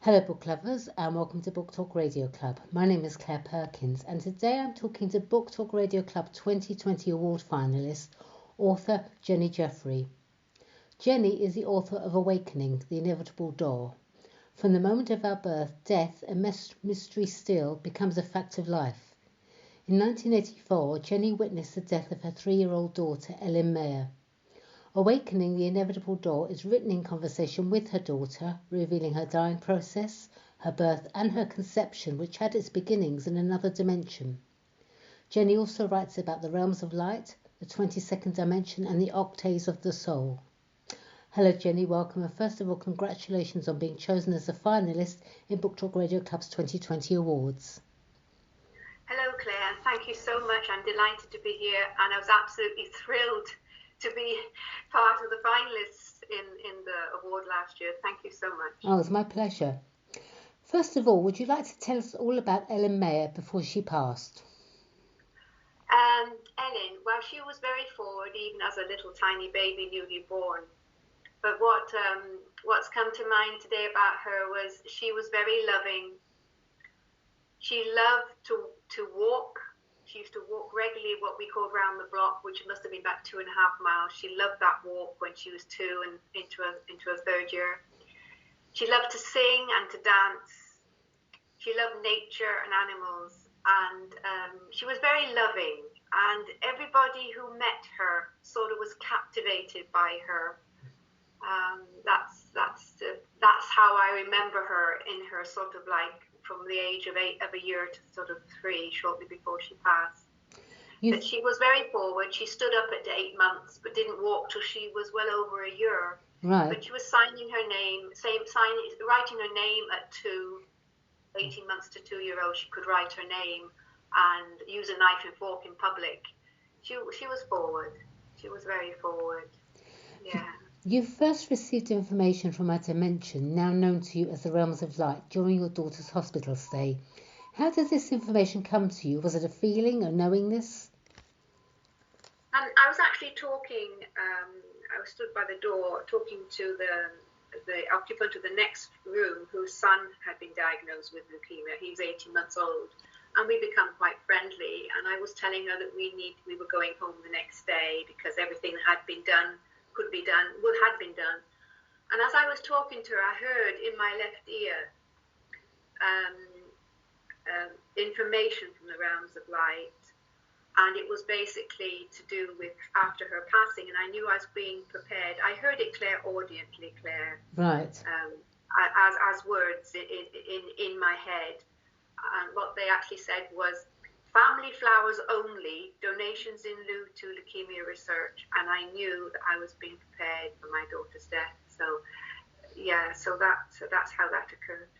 Hello book lovers and welcome to Book Talk Radio Club. My name is Claire Perkins and today I'm talking to Book Talk Radio Club 2020 award finalist, author Jenny Jeffrey. Jenny is the author of Awakening, The Inevitable Door. From the moment of our birth, death, a mystery still, becomes a fact of life. In 1984, Jenny witnessed the death of her 3-year-old daughter, Ellen Mayer. Awakening, The Inevitable Door is written in conversation with her daughter, revealing her dying process, her birth and her conception, which had its beginnings in another dimension. Jenny also writes about the realms of light, the 22nd dimension and the octaves of the soul. Hello Jenny, welcome, and first of all congratulations on being chosen as a finalist in Book Talk Radio Club's 2020 awards. Hello Claire, thank you so much. I'm delighted to be here and I was absolutely thrilled to be part of the finalists in the award last year. Thank you so much. Oh, it's my pleasure. First of all, would you like to tell us all about Ellen Mayer before she passed? Ellen, well, she was very forward even as a little tiny baby newly born. But what's come to mind today about her was she was very loving. She loved to walk. She used to walk regularly what we called round the block, which must have been about 2.5 miles. She loved that walk when she was 2 and into her 3rd year. She loved to sing and to dance. She loved nature and animals, and she was very loving. And everybody who met her sort of was captivated by her. That's how I remember her, in her sort of like from the age of a year to sort of 3, shortly before she passed. But she was very forward. She stood up at 8 months, but didn't walk till she was well over a year. Right. But she was signing her name, writing her name at 18 months to 2-year-old. She could write her name and use a knife and fork in public. She was forward. She was very forward. Yeah. You first received information from a dimension now known to you as the realms of light during your daughter's hospital stay. How did this information come to you? Was it a feeling, a knowingness? I was actually talking, I was stood by the door talking to the occupant of the next room whose son had been diagnosed with leukemia. He was 18 months old. And we become quite friendly. And I was telling her that we were going home the next day because everything had been done, had been done. And as I was talking to her, I heard in my left ear information from the realms of light. And it was basically to do with after her passing. And I knew I was being prepared. I heard it clairaudiently, Claire. Right. As words in my head. And what they actually said was, family flowers only, donations in lieu to leukemia research. And I knew that I was being prepared for my daughter's death. So, yeah, so that's how that occurred.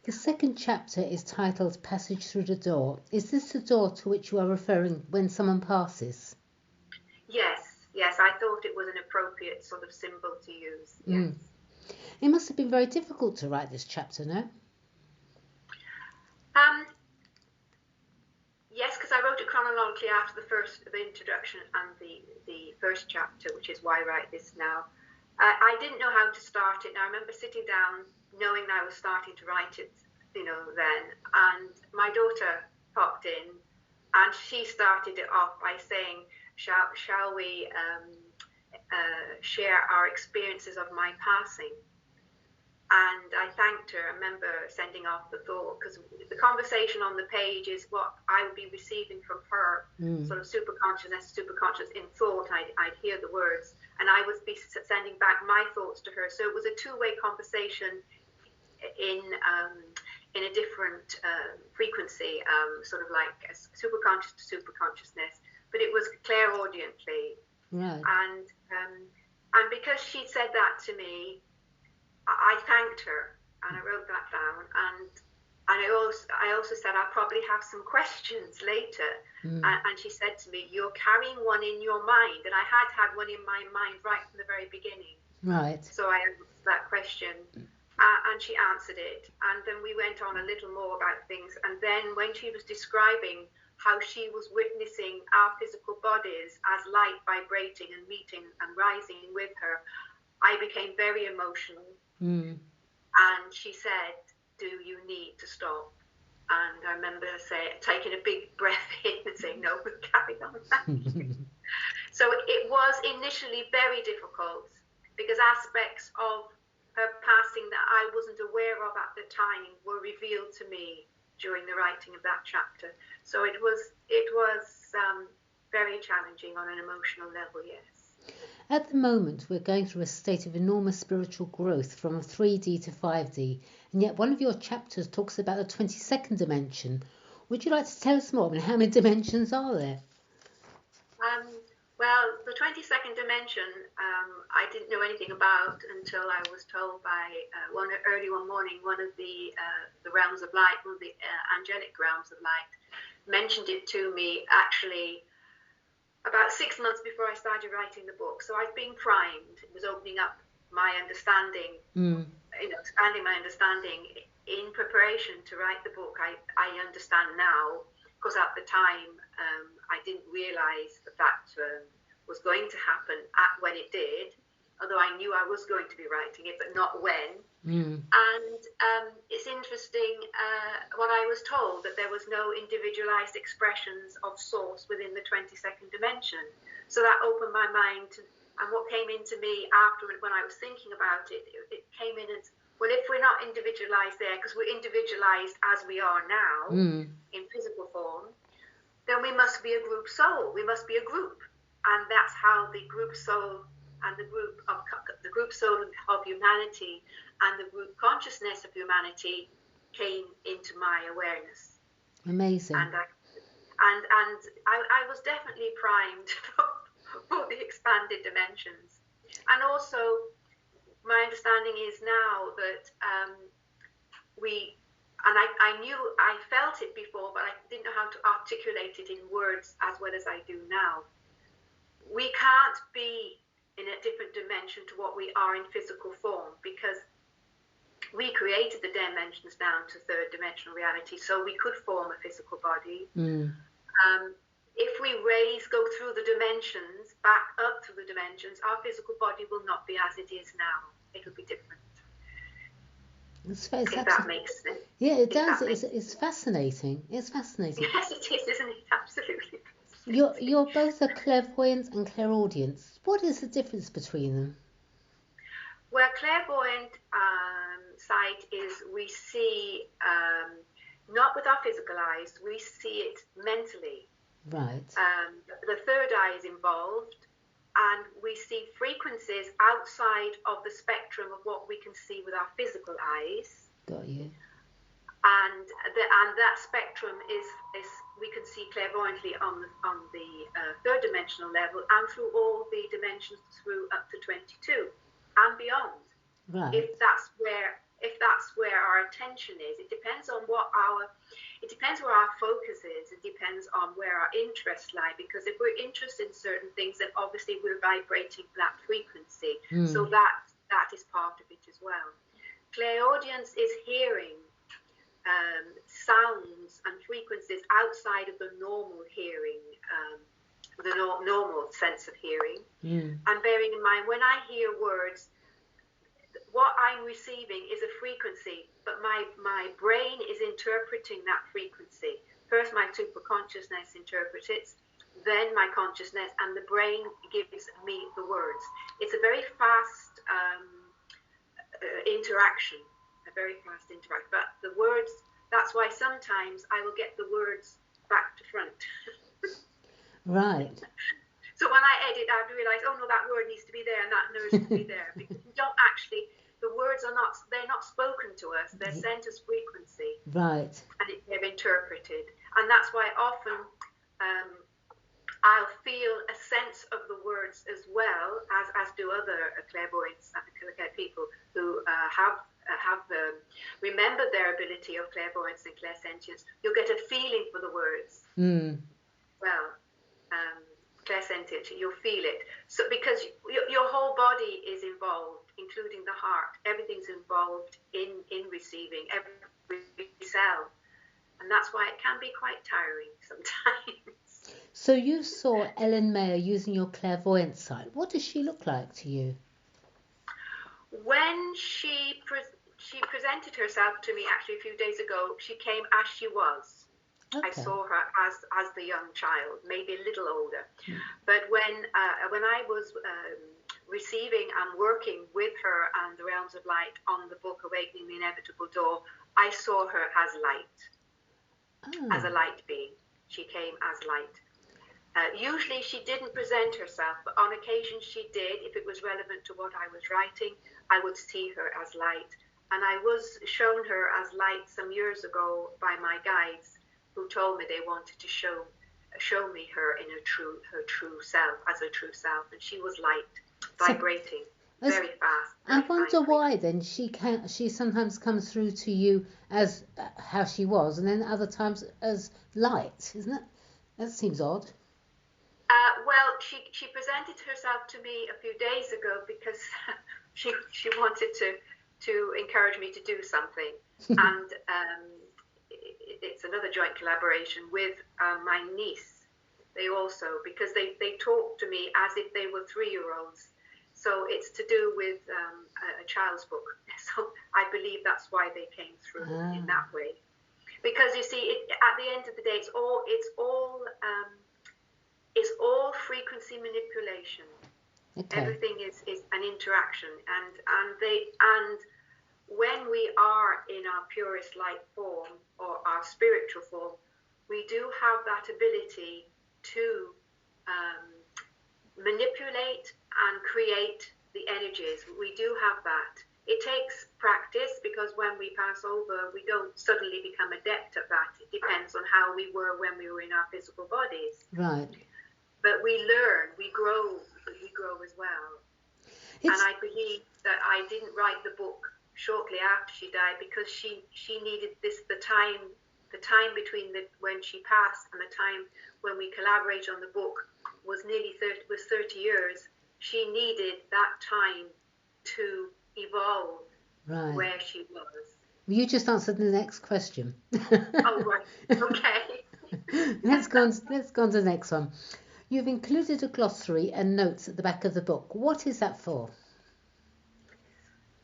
The second chapter is titled Passage Through the Door. Is this the door to which you are referring when someone passes? Yes, I thought it was an appropriate sort of symbol to use. Yes. It must have been very difficult to write this chapter, no? Yes, because I wrote it chronologically after the introduction and the first chapter, which is why I write this now. I didn't know how to start it. And I remember sitting down, knowing that I was starting to write it, then. And my daughter popped in, and she started it off by saying, "Shall we share our experiences of my passing?" And I thanked her. I remember sending off the thought, because the conversation on the page is what I would be receiving from her, sort of superconscious in thought. I'd hear the words, and I would be sending back my thoughts to her. So it was a two-way conversation in a different frequency, sort of like a superconscious to superconsciousness. But it was clairaudiently, right. And because she'd said that to me, I thanked her, and I wrote that down, and I also said I'll probably have some questions later, and she said to me, "You're carrying one in your mind," and I had one in my mind right from the very beginning. Right. So I asked that question, and she answered it, and then we went on a little more about things, and then when she was describing how she was witnessing our physical bodies as light vibrating and meeting and rising with her, I became very emotional. And and she said, "Do you need to stop?" And I remember her taking a big breath in and saying, "No, we'll carry on." So it was initially very difficult because aspects of her passing that I wasn't aware of at the time were revealed to me during the writing of that chapter. So it was very challenging on an emotional level, yes. At the moment, we're going through a state of enormous spiritual growth from 3D to 5D, and yet one of your chapters talks about the 22nd dimension. Would you like to tell us more? I mean, how many dimensions are there? Well, the 22nd dimension, I didn't know anything about until I was told by early one morning, one of the realms of light, one of the angelic realms of light, mentioned it to me actually about 6 months before I started writing the book. So I've been primed. It was opening up my understanding, expanding my understanding in preparation to write the book. I understand now, because at the time I didn't realize that was going to happen when it did, although I knew I was going to be writing it, but not when. And it's interesting what I was told, that there was no individualized expressions of source within the 22nd dimension. So that opened my mind to, and what came into me after, when I was thinking about it, it came in as, well, if we're not individualized there, because we're individualized as we are now in physical form, then we must be a group soul. We must be a group. And that's how the group soul and the group soul of humanity and the group consciousness of humanity came into my awareness. Amazing. And I was definitely primed for the expanded dimensions. And also, my understanding is now that I felt it before, but I didn't know how to articulate it in words as well as I do now. We can't be in a different dimension to what we are in physical form, because we created the dimensions down to third dimensional reality, so we could form a physical body. If we go through the dimensions, back up through the dimensions, our physical body will not be as it is now. It will be different. If that makes sense. Yeah, it does. It's fascinating. It's fascinating. Yes, it is, isn't it? Absolutely. You're both a clairvoyant and clairaudience. What is the difference between them? Well, clairvoyant sight is we see, not with our physical eyes, we see it mentally. Right. The third eye is involved, and we see frequencies outside of the spectrum of what we can see with our physical eyes. Got you. And that spectrum is we can see clairvoyantly on the third dimensional level, and through all the dimensions through up to 22 and beyond. Right. If that's where our attention is, it depends on where our focus is. It depends on where our interests lie, because if we're interested in certain things, then obviously we're vibrating that frequency. So that is part of it as well. Clairaudience is hearing sounds and frequencies outside of the normal hearing, the normal sense of hearing. And bearing in mind, when I hear words, what I'm receiving is a frequency, but my brain is interpreting that frequency. First, my superconsciousness interprets it, then my consciousness, and the brain gives me the words. It's a very fast interaction, but the words, that's why sometimes I will get the words back to front. Right. So when I edit, I realize, oh no, that word needs to be there and that needs to be there, because we don't actually, the words they're not spoken to us, they're sent as frequency. Right. And they're interpreted. And that's why often I'll feel a sense of the words as well, as do other clairvoyants, people who have remembered their ability of clairvoyance and clairsentience. You'll get a feeling for the words. Well, clairsentient, you'll feel it. So because your whole body is involved, including the heart. Everything's involved in receiving, every cell. And that's why it can be quite tiring sometimes. So you saw Ellen Mayer using your clairvoyant sight. What does she look like to you? When she she presented herself to me actually a few days ago. She came as she was. I Okay. saw her as the young child, maybe a little older. But when I was receiving and working with her and the Realms of Light on the book Awakening the Inevitable Door, I saw her as light, as a light being. She came as light. Usually she didn't present herself, but on occasion she did. If it was relevant to what I was writing, I would see her as light. And I was shown her as light some years ago by my guides, who told me they wanted to show me her in her true self, as her true self, and she was light, vibrating, very fast. I wonder why then she sometimes comes through to you as how she was, and then other times as light, isn't it? That seems odd. Well, she presented herself to me a few days ago because she wanted to encourage me to do something, and it's another joint collaboration with my niece. They also, because they talk to me as if they were 3-year-olds. So it's to do with a child's book. So I believe that's why they came through in that way. Because you see, at the end of the day, it's all frequency manipulation. Okay. Everything is an interaction, and when we are in our purest light form or our spiritual form, we do have that ability to manipulate and create the energies. We do have that. It takes practice, because when we pass over, we don't suddenly become adept at that. It depends on how we were when we were in our physical bodies. Right. But we learn, we grow as well. And I believe that I didn't write the book shortly after she died, because she needed the time between when she passed and the time when we collaborated on the book was 30 years. She needed that time to evolve where she was. Well, you just answered the next question. Oh, right. Okay. Let's go on to the next one. You've included a glossary and notes at the back of the book. What is that for?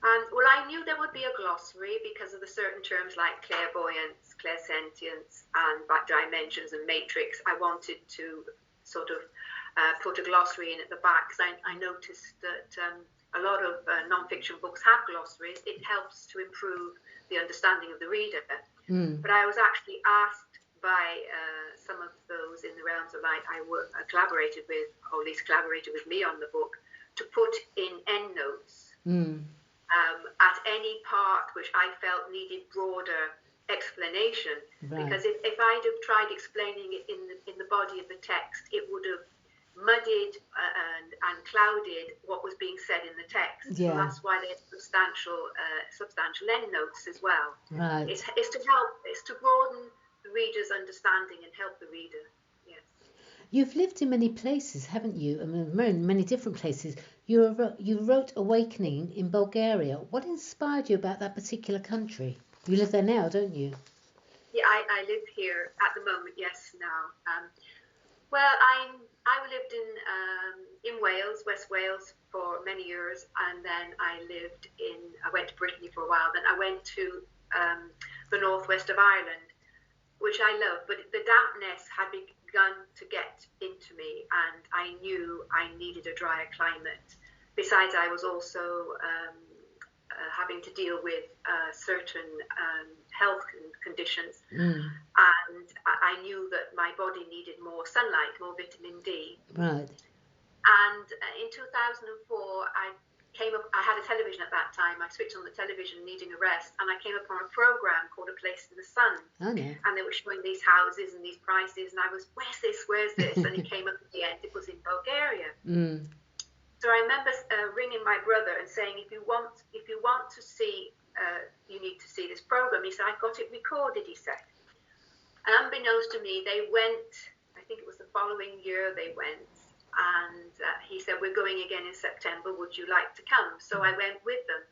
Well, I knew there would be a glossary because of the certain terms like clairvoyance, clairsentience, and dimensions and matrix. I wanted to sort of put a glossary in at the back, because I noticed that a lot of non-fiction books have glossaries. It helps to improve the understanding of the reader. But I was actually asked by some of those in the Realms of Light I collaborated with, or at least collaborated with me on the book, to put in endnotes at any part which I felt needed broader explanation. Right. Because if I'd have tried explaining it in the body of the text, it would have muddied and clouded what was being said in the text. Yeah. So that's why there's substantial endnotes as well. Right. It's to broaden the reader's understanding and help the reader. Yes. You've lived in many places, haven't you? I mean, many different places. You wrote Awakening in Bulgaria. What inspired you about that particular country? You live there now, don't you? Yeah, I live here at the moment. Yes, now. Well, I lived in Wales, West Wales, for many years, and then I went to Brittany for a while. Then I went to the northwest of Ireland, which I love, but the dampness had begun to get into me, and I knew I needed a drier climate. Besides, I was also having to deal with certain health conditions, and I knew that my body needed more sunlight, more vitamin D. Right. And in 2004, I had a television at that time. I switched on the television needing a rest, and I came upon a program called A Place in the Sun. Oh, yeah. And they were showing these houses and these prices, and I was, where's this? And it came up at the end, it was in Bulgaria. So I remember ringing my brother and saying, if you want to see, you need to see this program. He said, I've got it recorded, he said. And unbeknownst to me, they went, I think it was the following year they went, and he said, we're going again in September, would you like to come? So I went with them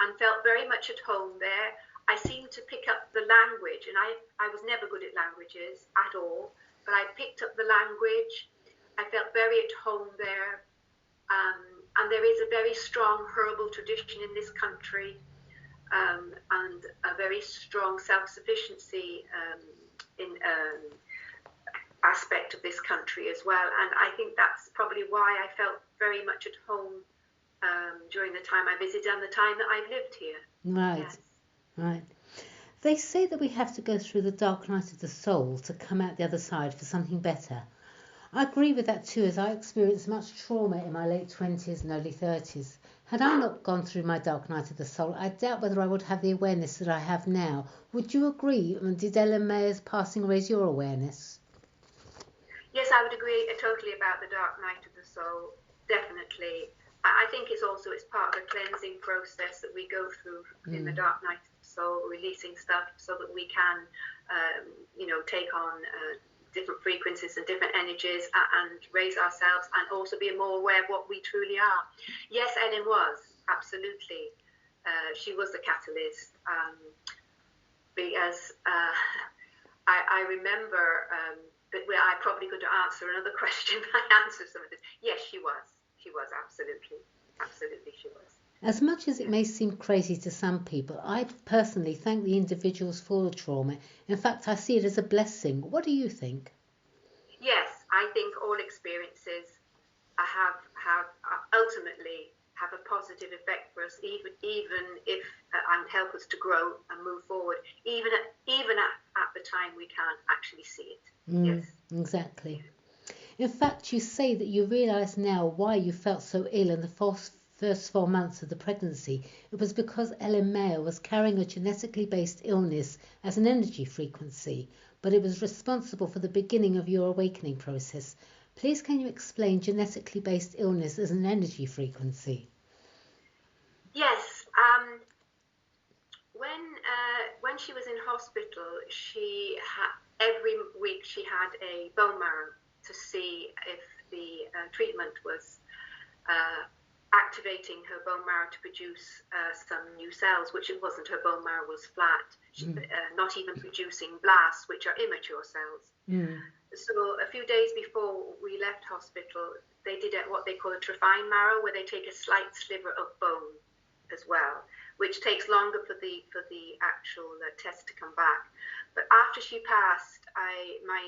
and felt very much at home there. I seemed to pick up the language, and I was never good at languages at all, but I picked up the language. I felt very at home there. And there is a very strong herbal tradition in this country. and a very strong self-sufficiency in aspect of this country as well. And I think that's probably why I felt very much at home during the time I visited and the time that I've lived here. Right, Yes. right. They say that we have to go through the dark night of the soul to come out the other side for something better. I agree with that too, as I experienced much trauma in my late 20s and early 30s. Had I not gone through my dark night of the soul, I doubt whether I would have the awareness that I have now. Would you agree? And did Ellen Mayer's passing raise your awareness? Yes, I would agree totally about the dark night of the soul. Definitely. I think it's part of the cleansing process that we go through in the dark night of the soul, releasing stuff so that we can, take on different frequencies and different energies and raise ourselves and also be more aware of what we truly are. Yes, Ellen was, absolutely. She was the catalyst because I remember that I probably could answer another question, but I answered some of this. Yes, she was. She was, absolutely. Absolutely, she was. As much as it may seem crazy to some people, I personally thank the individuals for the trauma. In fact, I see it as a blessing. What do you think? Yes, I think all experiences have ultimately have a positive effect for us, even if and help us to grow and move forward, even at the time we can't actually see it. Yes, exactly. In fact, you say that you realise now why you felt so ill in the first 4 months of the pregnancy. It was because Ellen Mayer was carrying a genetically based illness as an energy frequency, but it was responsible for the beginning of your awakening process. Please, can you explain genetically based illness as an energy frequency? Yes. When she was in hospital, every week she had a bone marrow to see if the treatment was activating her bone marrow to produce some new cells, which it wasn't. Her bone marrow was flat, not even producing blasts, which are immature cells. So a few days before we left hospital, they did what they call a trifine marrow, where they take a slight sliver of bone as well, which takes longer for the actual test to come back. But after she passed, my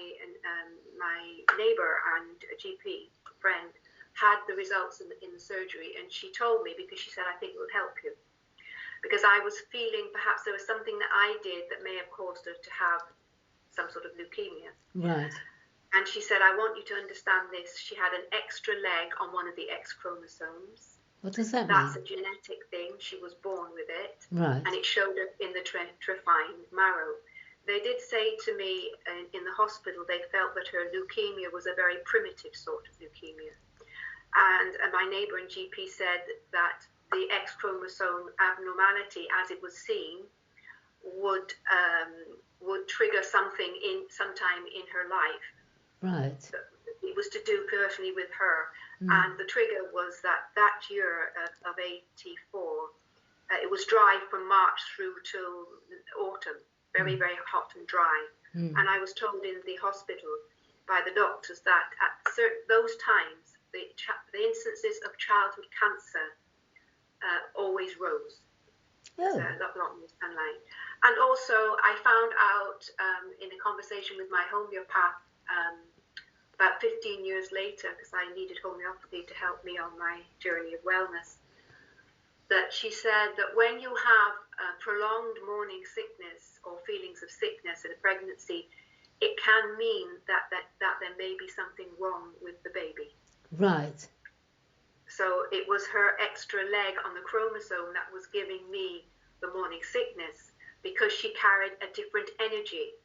neighbour and a GP friend had the results in the surgery, and she told me, because she said, I think it will help you, because I was feeling perhaps there was something that I did that may have caused her to have some sort of leukemia. Right. And she said, I want you to understand this. She had an extra leg on one of the X chromosomes. What does that That's mean? a genetic thing. She was born with it. Right. And it showed up in the trifine marrow. They did say to me in the hospital, they felt that her leukemia was a very primitive sort of leukemia. And my neighbour and GP said that the X chromosome abnormality, as it was seen, would trigger something sometime in her life. Right. It was to do personally with her. And the trigger was that year of 84, it was dry from March through till autumn, very, very hot and dry. And I was told in the hospital by the doctors that at those times, the instances of childhood cancer always rose. Not in the sunlight. And also, I found out in a conversation with my homeopath about 15 years later, because I needed homeopathy to help me on my journey of wellness, that she said that when you have prolonged morning sickness or feelings of sickness in a pregnancy, it can mean that there may be something wrong with the baby. Right. So it was her extra leg on the chromosome that was giving me the morning sickness, because she carried a different energy.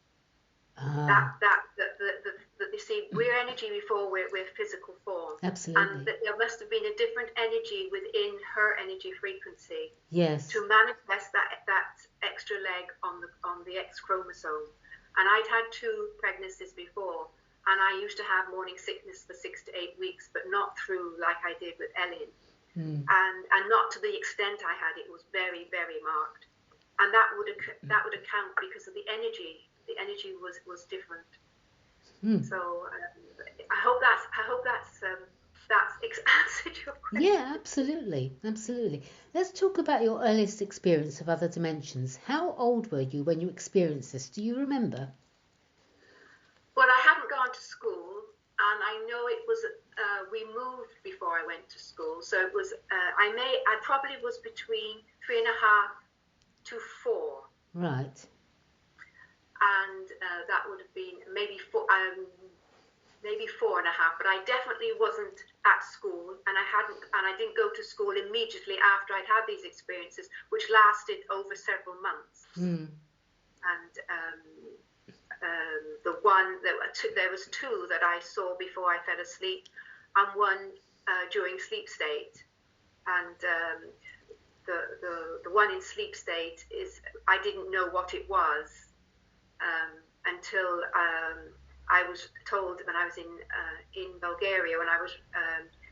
You see, we're energy before we're physical form. Absolutely. And there must have been a different energy within her energy frequency. Yes. To manifest that extra leg on the X chromosome. And I'd had 2 pregnancies before, and I used to have morning sickness for 6 to 8 weeks, but not through like I did with Ellen. And not to the extent I had. It was very, very marked. And that would account because of the energy. The energy was different. So I hope that's that's answered your question. Yeah, absolutely, absolutely. Let's talk about your earliest experience of other dimensions. How old were you when you experienced this? Do you remember? Well, I hadn't gone to school, and I know it was. We moved before I went to school, so it was. I probably was between 3.5 to 4, Right. and that would have been maybe 4. Maybe 4.5, but I definitely wasn't at school, and I didn't go to school immediately after I'd had these experiences, which lasted over several months. Mm. And the one there was 2 that I saw before I fell asleep, and one during sleep state. And the one in sleep state is I didn't know what it was until I was told when I was in Bulgaria, when I was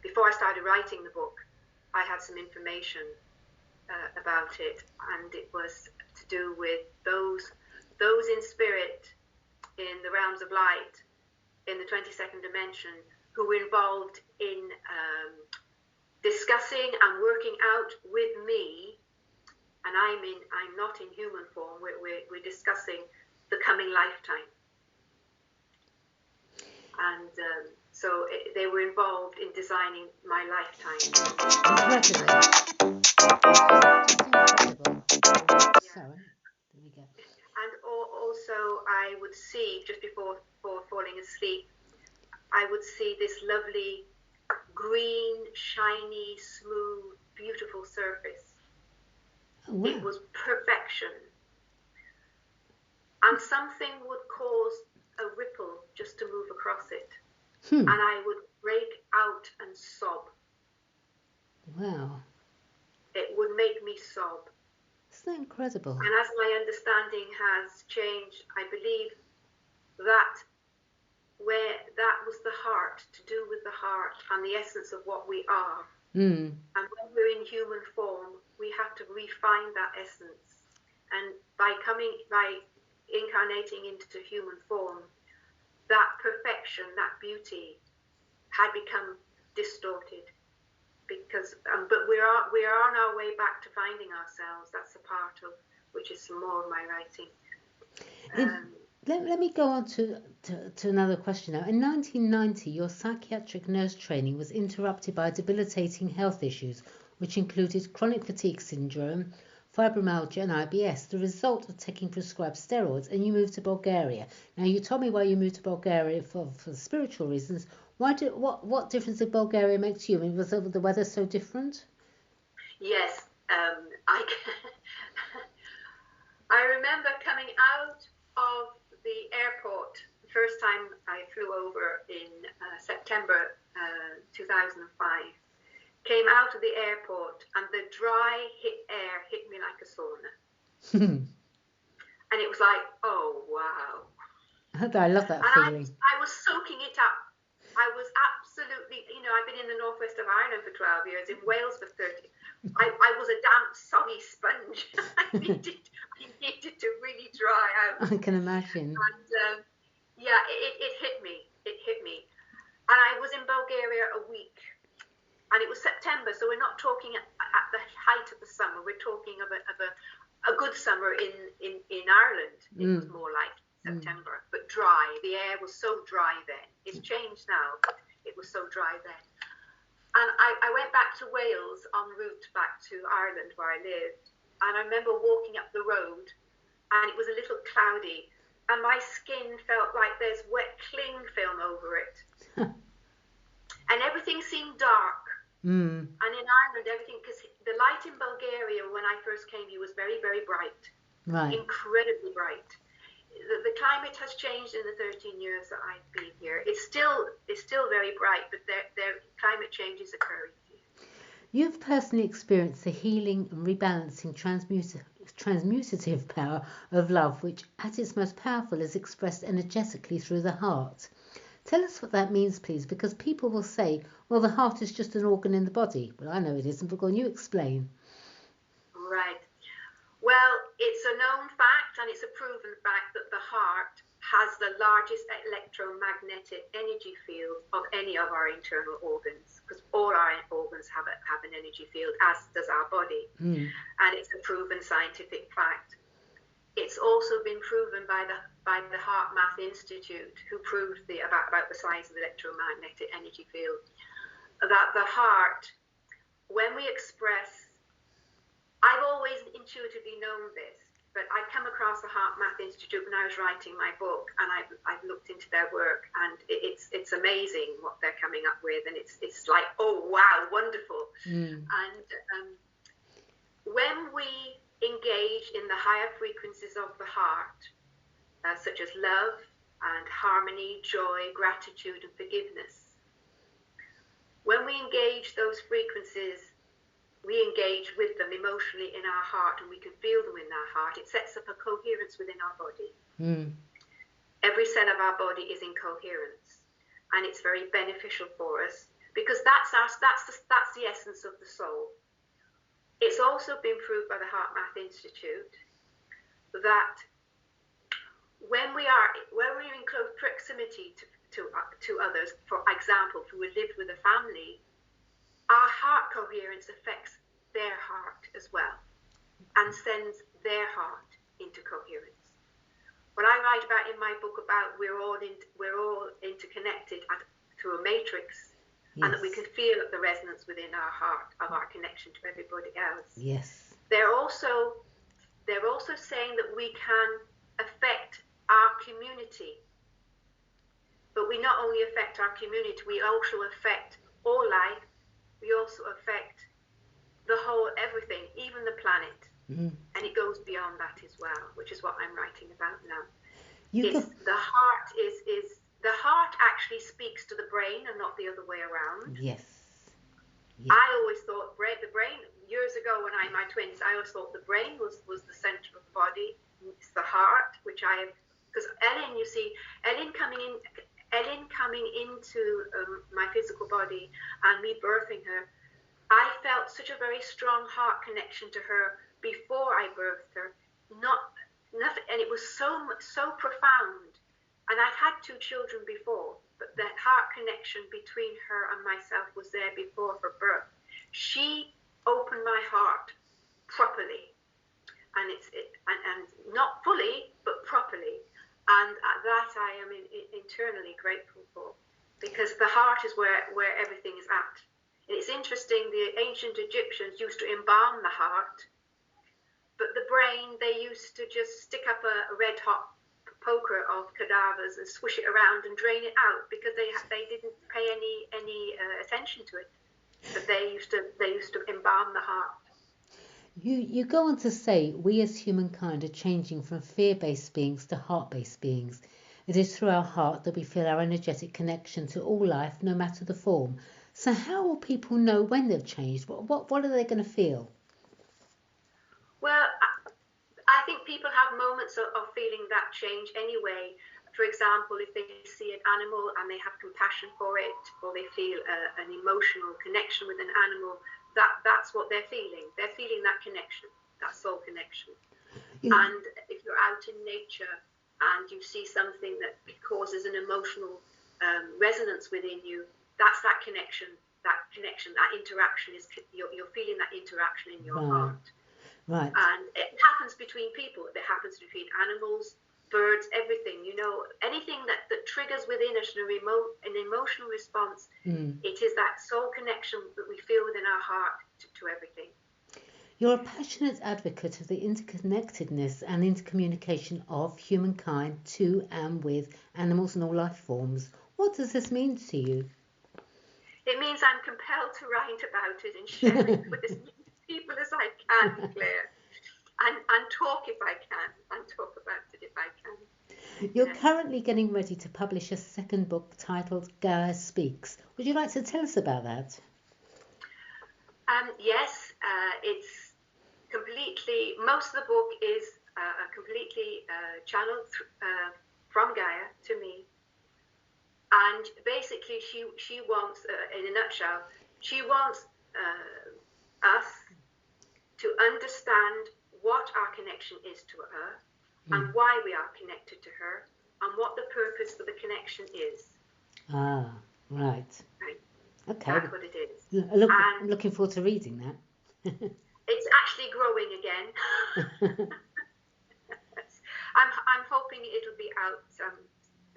before I started writing the book, I had some information about it, and it was to do with those in spirit in the realms of light in the 22nd dimension who were involved in discussing and working out with me, and I'm not in human form. We're discussing the coming lifetime. And so they were involved in designing my lifetime. Incredible. Sorry, there we go. And also I would see, just before falling asleep, I would see this lovely green, shiny, smooth, beautiful surface. Oh, wow. It was perfection. And something would cause a ripple just to move across it. And I would break out and sob. Wow. It would make me sob. Isn't that incredible? And as my understanding has changed, I believe that was the heart, to do with the heart and the essence of what we are. And when we're in human form, we have to refine that essence. And by incarnating into human form, that perfection, that beauty had become distorted. Because but we are on our way back to finding ourselves. That's a part of which is some more of my writing. Let me go on to another question now. In 1990, your psychiatric nurse training was interrupted by debilitating health issues, which included chronic fatigue syndrome, fibromyalgia and IBS, the result of taking prescribed steroids, and you moved to Bulgaria. Now, you told me why you moved to Bulgaria for spiritual reasons. What difference did Bulgaria make to you? I mean, was the weather so different? Yes, I remember coming out of the airport the first time I flew over in September 2005. Came out of the airport and the dry air hit me like a sauna. And it was like, oh wow. I love that feeling. I was soaking it up. I was absolutely, I've been in the northwest of Ireland for 12 years, in Wales for 30. I was a damp, soggy sponge. I needed to really dry out. I can imagine. And it hit me. It hit me. And I was in Bulgaria a week. And it was September, so we're not talking at the height of the summer. We're talking of a good summer in Ireland. It was more like September, but dry. The air was so dry then. It's changed now, but it was so dry then. And I went back to Wales en route back to Ireland where I lived. And I remember walking up the road and it was a little cloudy and my skin felt like there's wet cling film over it. And everything seemed dark. And in Ireland, everything, because the light in Bulgaria when I first came here was very, very bright. Right. Incredibly bright. The climate has changed in the 13 years that I've been here. It's still very bright, but there climate change is occurring here. You've personally experienced the healing and rebalancing transmutative power of love, which at its most powerful is expressed energetically through the heart. Tell us what that means, please, because people will say, well, the heart is just an organ in the body. Well, I know it isn't, but go on, you explain. Right. Well, it's a known fact and it's a proven fact that the heart has the largest electromagnetic energy field of any of our internal organs, because all our organs have an energy field, as does our body. And it's a proven scientific fact. It's also been proven by the Heart Math Institute, who proved about the size of the electromagnetic energy field, that the heart, when we express, I've always intuitively known this, but I come across the Heart Math Institute when I was writing my book, and I've looked into their work, and it's amazing what they're coming up with, and it's like, oh wow, wonderful. And when we engage in the higher frequencies of the heart, such as love and harmony, joy, gratitude, and forgiveness, when we engage those frequencies, we engage with them emotionally in our heart, and we can feel them in our heart. It sets up a coherence within our body. Every cell of our body is in coherence, and it's very beneficial for us, because that's the essence of the soul. It's also been proved by the Heart Math Institute that when we're in close proximity to others, for example, if we lived with a family, our heart coherence affects their heart as well, and sends their heart into coherence. What I write about in my book about we're all interconnected through a matrix, and that we can feel the resonance within our heart of our connection to everybody else. Yes. They're also saying that we can affect our community, but we not only affect our community, we also affect all life. We also affect the whole everything, even the planet. And it goes beyond that as well, which is what I'm writing about now. The heart actually speaks to the brain and not the other way around. Yes. I always thought the brain, years ago when I had my twins, I always thought the brain was the center of the body. It's the heart, because Ellen, you see, Ellen coming into my physical body and me birthing her, I felt such a very strong heart connection to her before I birthed her. Nothing, and it was so profound. And I'd had 2 children before, but that heart connection between her and myself was there before her birth. She opened my heart properly, and and not fully, but properly. And that I am internally grateful for, because the heart is where everything is at. And it's interesting, the ancient Egyptians used to embalm the heart, but the brain, they used to just stick up a red hot poker of cadavers and swish it around and drain it out, because they didn't pay any attention to it. But they used to embalm the heart. You go on to say, we as humankind are changing from fear-based beings to heart-based beings. It is through our heart that we feel our energetic connection to all life, no matter the form. So how will people know when they've changed? What are they going to feel? Well, I think people have moments of feeling that change anyway. For example, if they see an animal and they have compassion for it, or they feel an emotional connection with an animal, that's what they're feeling. They're feeling that connection, that soul connection. Yeah. And if you're out in nature and you see something that causes an emotional resonance within you, that's that connection, that interaction is, you're feeling that interaction in your heart. Right. And it happens between people, it happens between animals, birds, everything, anything that triggers within us an emotional response. It is that soul connection that we feel within our heart to everything. You're a passionate advocate of the interconnectedness and intercommunication of humankind to and with animals and all life forms. What does this mean to you? It means I'm compelled to write about it and share it with as many people as I can, Claire. And talk if I can, and talk about it if I can. You're currently getting ready to publish a second book titled Gaia Speaks. Would you like to tell us about that? Yes, it's completely, most of the book is completely channeled from Gaia to me. And basically she wants, in a nutshell, she wants us to understand what our connection is to her and why we are connected to her, and what the purpose for the connection is. Ah, right. Right. Okay. That's what it is. I'm looking forward to reading that. It's actually growing again. I'm hoping it'll be out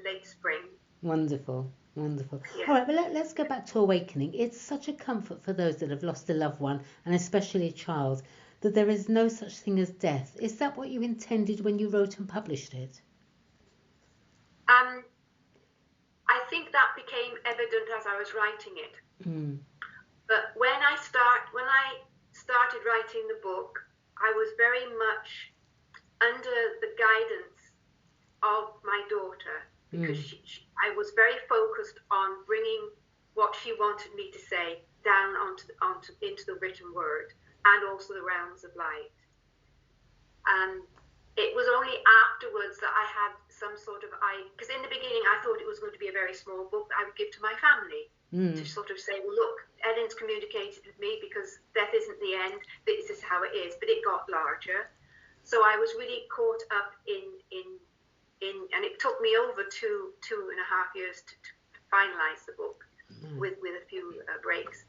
late spring. Wonderful, wonderful. Yeah. All right, but let's go back to Awakening. It's such a comfort for those that have lost a loved one, and especially a child, that there is no such thing as death. Is that what you intended when you wrote and published it? I think that became evident as I was writing it. Mm. But when I started writing the book, I was very much under the guidance of my daughter, because I was very focused on bringing what she wanted me to say down into the written word, and also the realms of light. And it was only afterwards that I had some sort of because in the beginning I thought it was going to be a very small book that I would give to my family to sort of say, well, look, Ellen's communicated with me because death isn't the end, this is how it is. But it got larger, so I was really caught up in and it took me over two and a half years to finalize the book with a few breaks.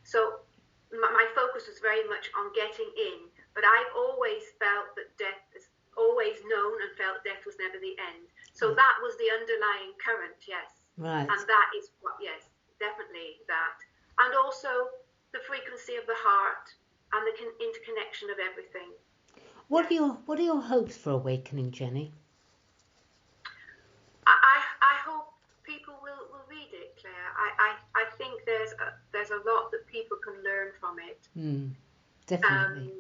So my focus was very much on getting in, but I've always felt that death is always known and felt death was never the end. So that was the underlying current, yes. Right. And that is what, yes, definitely that. And also the frequency of the heart and the interconnection of everything. What are your hopes for Awakening, Jenny? I hope people will read it, Claire. I think there's a lot that people can learn from it. Definitely.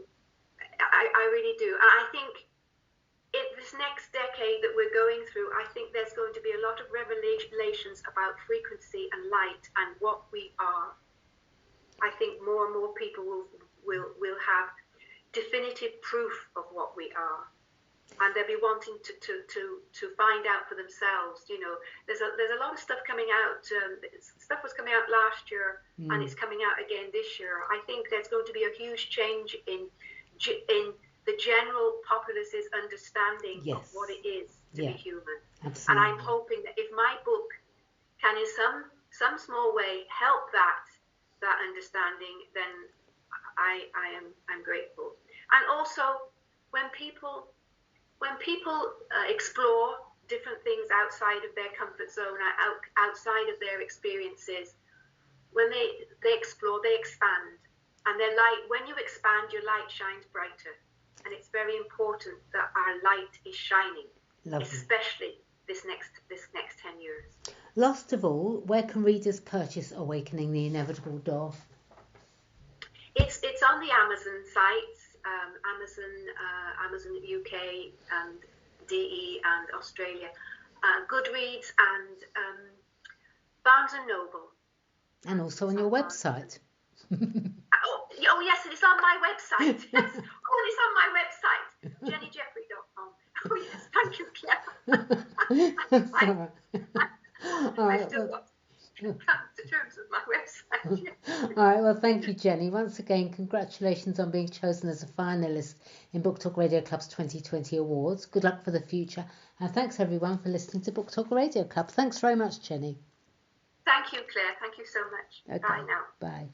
I really do. And I think in this next decade that we're going through, I think there's going to be a lot of revelations about frequency and light and what we are. I think more and more people will have definitive proof of what we are, and they'll be wanting to find out for themselves. You know, there's a lot of stuff coming out. Stuff was coming out last year, and it's coming out again this year. I think there's going to be a huge change in the general populace's understanding of what it is to be human. Absolutely. And I'm hoping that if my book can in some small way help that understanding, then I'm grateful. And also when people explore different things outside of their comfort zone, outside of their experiences, when they explore, they expand, and their light. When you expand, your light shines brighter. And it's very important that our light is shining. Lovely. Especially this next 10 years. Last of all, where can readers purchase Awakening the Inevitable Door? It's on the Amazon sites, Amazon UK and DE and Australia, Goodreads and Barnes and Noble. And also on your website. Oh yes, it's on my website. Yes. Oh, it's on my website, jennyjeffrey.com. Oh yes, thank you, Claire. I still got to come to terms with my website. All right, well, thank you, Jenny. Once again, congratulations on being chosen as a finalist in Book Talk Radio Club's 2020 awards. Good luck for the future, and thanks everyone for listening to Book Talk Radio Club. Thanks very much, Jenny. Thank you, Claire. Thank you so much. Okay. Bye now. Bye.